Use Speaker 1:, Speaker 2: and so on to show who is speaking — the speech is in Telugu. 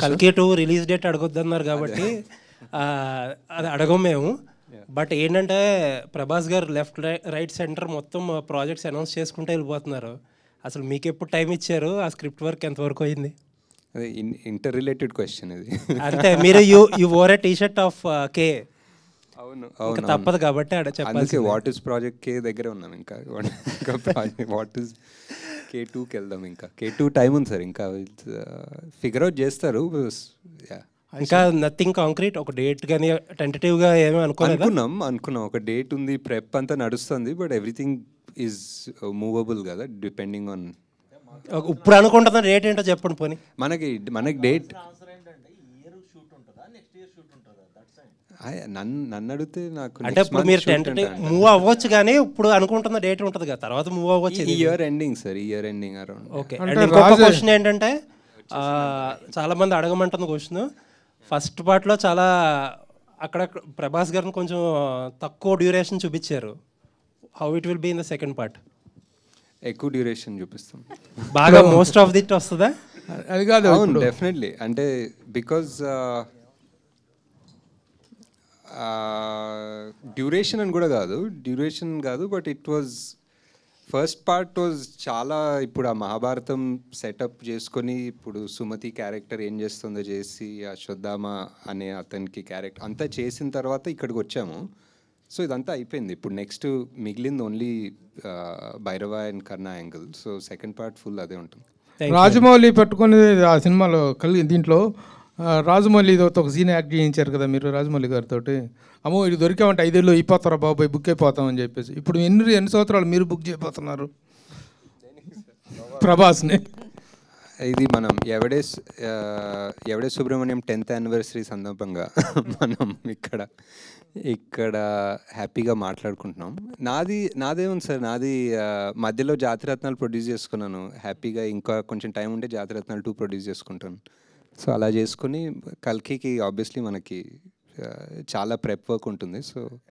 Speaker 1: కల్కి 2 రిలీజ్ డేట్ అడగొద్దన్నారు కాబట్టి అది అడగం మేము. బట్ ఏంటంటే ప్రభాస్ గారు లెఫ్ట్ రైట్ సెంటర్ మొత్తం ప్రాజెక్ట్స్ అనౌన్స్ చేసుకుంటూ వెళ్ళిపోతున్నారు. అసలు మీకు ఎప్పుడు టైం ఇచ్చారు? ఆ స్క్రిప్ట్ వర్క్ ఎంతవరకు అయింది?
Speaker 2: అదే ఇంటర్ రిలేటెడ్ క్వశ్చన్ ఇది.
Speaker 1: అంటే మీరు you wore a t-shirt of కే.
Speaker 2: అవును
Speaker 1: ఇంకా తప్పదు కాబట్టి అక్కడ చెప్పాల్సి.
Speaker 2: వాట్ ఈస్ ప్రాజెక్ట్ కే దగ్గరే ఉన్నాం. ఇంకా ప్రాజెక్ట్ వాట్ ఈస్ K2కి వెళ్దాం. ఇంకా K2 టైం ఉంది సార్. ఇంకా ఫిగర్ అవుట్ చేస్తారు.
Speaker 1: ఇంకా నథింగ్ కాంక్రీట్, ఒక డేట్ కానీ టెంటేటివ్గా ఏమీ
Speaker 2: అనుకున్నాం ఒక డేట్ ఉంది, ప్రెప్ అంతా నడుస్తుంది. బట్ ఎవ్రీథింగ్ ఈజ్ మూవబుల్ కదా, డిపెండింగ్ ఆన్.
Speaker 1: ఇప్పుడు అనుకుంటున్న డేట్ ఏంటో చెప్పండి పోనీ.
Speaker 2: మనకి డేట్ నన్ను అడిగితే నాకు
Speaker 1: అంటే ఇప్పుడు మీరు టెంటేటివ్ మూవ్ అవ్వచ్చు, కానీ ఇప్పుడు అనుకుంటున్న డేట్ ఉంటుంది కదా, తర్వాత మూవ్ అవ్వచ్చు.
Speaker 2: Year ending sir, year ending around.
Speaker 1: Okay. ఇంకొక క్వశ్చన్ ఏంటంటే చాలా మంది అడగమంటున్న క్వశ్చన్, ఫస్ట్ పార్ట్లో చాలా అక్కడ ప్రభాస్ గారిని కొంచెం తక్కువ డ్యూరేషన్ చూపించారు. How it will be in the second part?
Speaker 2: ఎక్కువ డ్యూరేషన్ చూపిస్తాం.
Speaker 1: బాగా మోస్ట్ ఆఫ్ దిట్ వస్తుందా?
Speaker 3: అది కాదు,
Speaker 2: డెఫినెట్లీ. అంటే బికాజ్ డ్యూరేషన్ అని కూడా కాదు, but it was first part was చాలా. ఇప్పుడు ఆ మహాభారతం సెటప్ చేసుకొని, ఇప్పుడు సుమతి క్యారెక్టర్ ఏం చేస్తుందో చేసి, అశ్వత్థామ అనే అతనికి క్యారెక్టర్ అంతా చేసిన తర్వాత ఇక్కడికి వచ్చాము. సో ఇదంతా అయిపోయింది. ఇప్పుడు నెక్స్ట్ మిగిలింది only Bhairava and Karna angle. So second part full అదే ఉంటుంది.
Speaker 3: రాజమౌళి పట్టుకొని ఆ సినిమాలో దీంట్లో రాజమౌళి ఒక సీన్ యాక్ట్ చేయించారు కదా మీరు రాజమౌళి గారితో. అమ్మో ఇది దొరికామంటే 5 ఏళ్ళు అయిపోతారా బాబాయ్, బుక్ అయిపోతామని చెప్పేసి. ఇప్పుడు ఎన్ని సంవత్సరాలు మీరు బుక్ చేయబోతున్నారు ప్రభాస్ని?
Speaker 2: ఇది మనం ఎవడే సుబ్రహ్మణ్యం 10th యానివర్సరీ సందర్భంగా మనం ఇక్కడ హ్యాపీగా మాట్లాడుకుంటున్నాం. నాదేముంది సార్, నాది మధ్యలో జాతిరత్నాలు ప్రొడ్యూస్ చేసుకున్నాను హ్యాపీగా. ఇంకా కొంచెం టైం ఉంటే జాతిరత్నాలు 2 ప్రొడ్యూస్ చేసుకుంటాను. సో అలా చేసుకుని కల్కికి ఆబ్వియస్లీ మనకి చాలా ప్రెప్ వర్క్ ఉంటుంది. సో